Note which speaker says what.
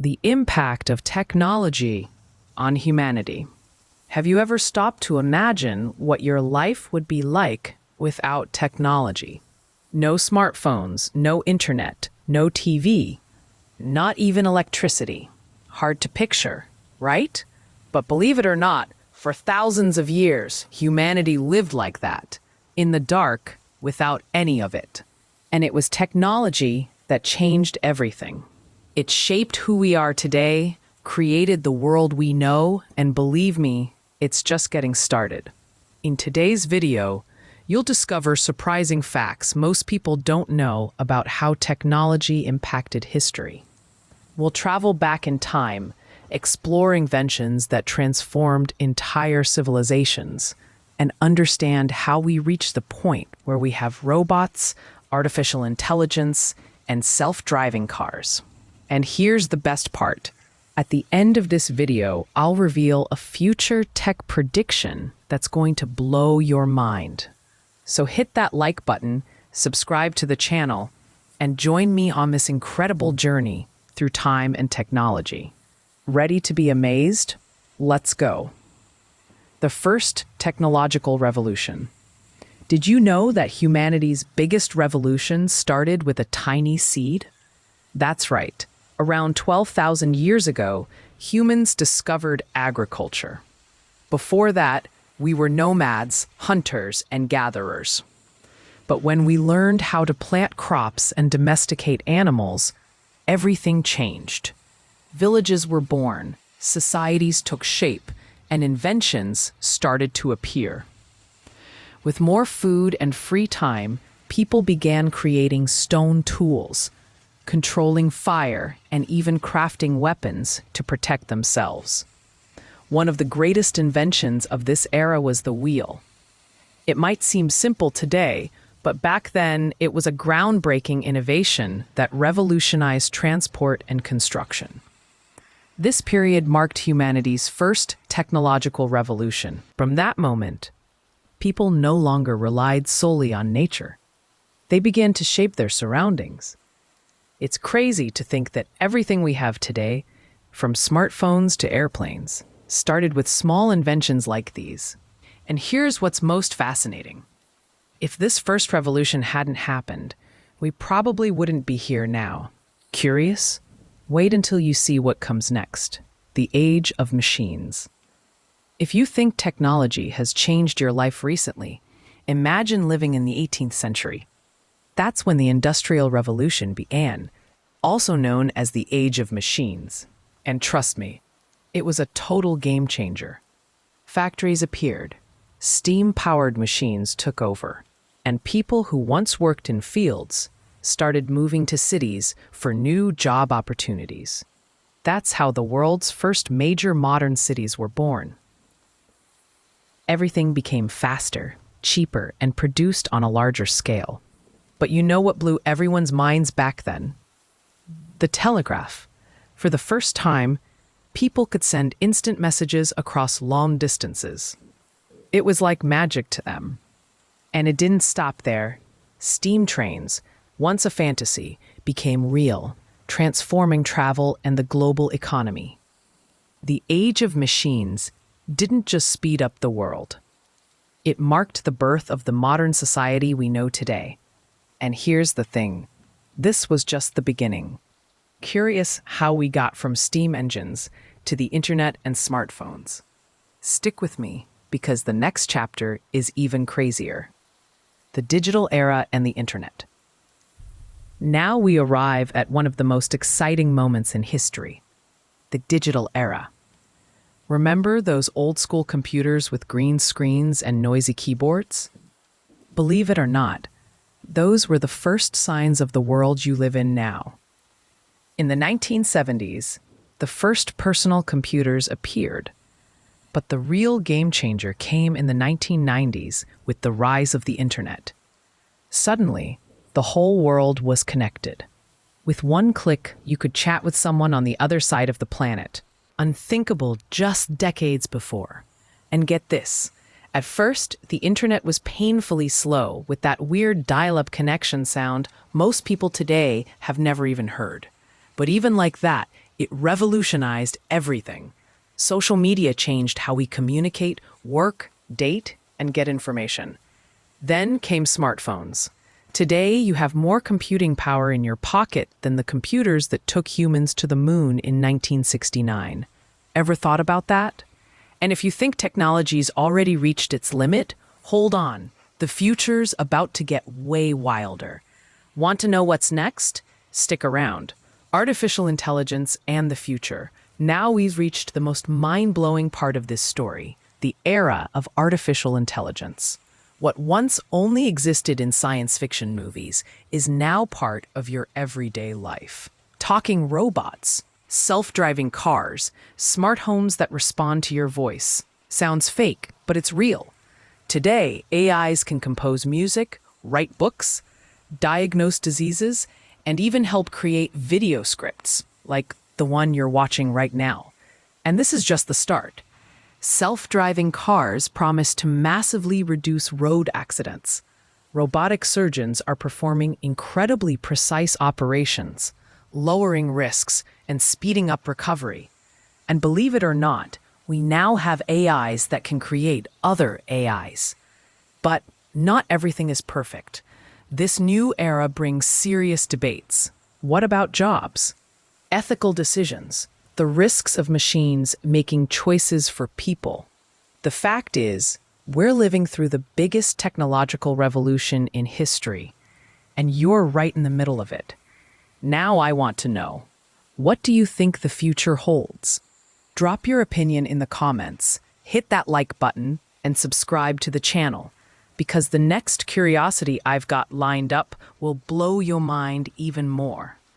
Speaker 1: The impact of technology on humanity. Have you ever stopped to imagine what your life would be like without technology? No smartphones, no internet, no TV, not even electricity. Hard to picture, right? But believe it or not, for thousands of years, humanity lived like that, in the dark, without any of it. And it was technology that changed everything. It shaped who we are today, created the world we know, and believe me, it's just getting started. In today's video, you'll discover surprising facts most people don't know about how technology impacted history. We'll travel back in time, explore inventions that transformed entire civilizations, and understand how we reached the point where we have robots, artificial intelligence, and self-driving cars. And here's the best part. At the end of this video, I'll reveal a future tech prediction that's going to blow your mind. So hit that like button, subscribe to the channel, and join me on this incredible journey through time and technology. Ready to be amazed? Let's go. The first technological revolution. Did you know that humanity's biggest revolution started with a tiny seed? That's right. Around 12,000 years ago, humans discovered agriculture. Before that, we were nomads, hunters, and gatherers. But when we learned how to plant crops and domesticate animals, everything changed. Villages were born, societies took shape, and inventions started to appear. With more food and free time, people began creating stone tools, controlling fire, and even crafting weapons to protect themselves. One of the greatest inventions of this era was the wheel. It might seem simple today, but back then it was a groundbreaking innovation that revolutionized transport and construction. This period marked humanity's first technological revolution. From that moment, people no longer relied solely on nature. They began to shape their surroundings. It's crazy to think that everything we have today, from smartphones to airplanes, started with small inventions like these. And here's what's most fascinating. If this first revolution hadn't happened, we probably wouldn't be here now. Curious? Wait until you see what comes next. The age of machines. If you think technology has changed your life recently, imagine living in the 18th century. That's when the Industrial Revolution began, also known as the Age of Machines. And trust me, it was a total game changer. Factories appeared, steam-powered machines took over, and people who once worked in fields started moving to cities for new job opportunities. That's how the world's first major modern cities were born. Everything became faster, cheaper, and produced on a larger scale. But you know what blew everyone's minds back then? The telegraph. For the first time, people could send instant messages across long distances. It was like magic to them. And it didn't stop there. Steam trains, once a fantasy, became real, transforming travel and the global economy. The Age of Machines didn't just speed up the world. It marked the birth of the modern society we know today. And here's the thing, this was just the beginning. Curious how we got from steam engines to the internet and smartphones? Stick with me, because the next chapter is even crazier. The digital era and the internet. Now we arrive at one of the most exciting moments in history, the digital era. Remember those old-school computers with green screens and noisy keyboards? Believe it or not, those were the first signs of the world you live in now. In the 1970s, the first personal computers appeared. But the real game changer came in the 1990s with the rise of the internet. Suddenly, the whole world was connected. With one click, you could chat with someone on the other side of the planet. Unthinkable just decades before. And get this, at first, the internet was painfully slow with that weird dial-up connection sound most people today have never even heard. But even like that, It revolutionized everything. Social media changed how we communicate, work, date, and get information. Then came smartphones. Today, you have more computing power in your pocket than the computers that took humans to the moon in 1969. Ever thought about that? And if you think technology's already reached its limit, hold on. The future's about to get way wilder. Want to know what's next? Stick around. Artificial intelligence and the future. Now we've reached the most mind-blowing part of this story, the era of artificial intelligence. What once only existed in science fiction movies is now part of your everyday life. Talking robots, self-driving cars, smart homes that respond to your voice. Sounds fake, but it's real. Today, AIs can compose music, write books, diagnose diseases, and even help create video scripts, like the one you're watching right now. And this is just the start. Self-driving cars promise to massively reduce road accidents. Robotic surgeons are performing incredibly precise operations, lowering risks and speeding up recovery. And believe it or not, we now have AIs that can create other AIs. But not everything is perfect. This new era brings serious debates. What about jobs? Ethical decisions. The risks of machines making choices for people. The fact is, we're living through the biggest technological revolution in history, and you're right in the middle of it. Now I want to know, what do you think the future holds? Drop your opinion in the comments, hit that like button, and subscribe to the channel, because the next curiosity I've got lined up will blow your mind even more.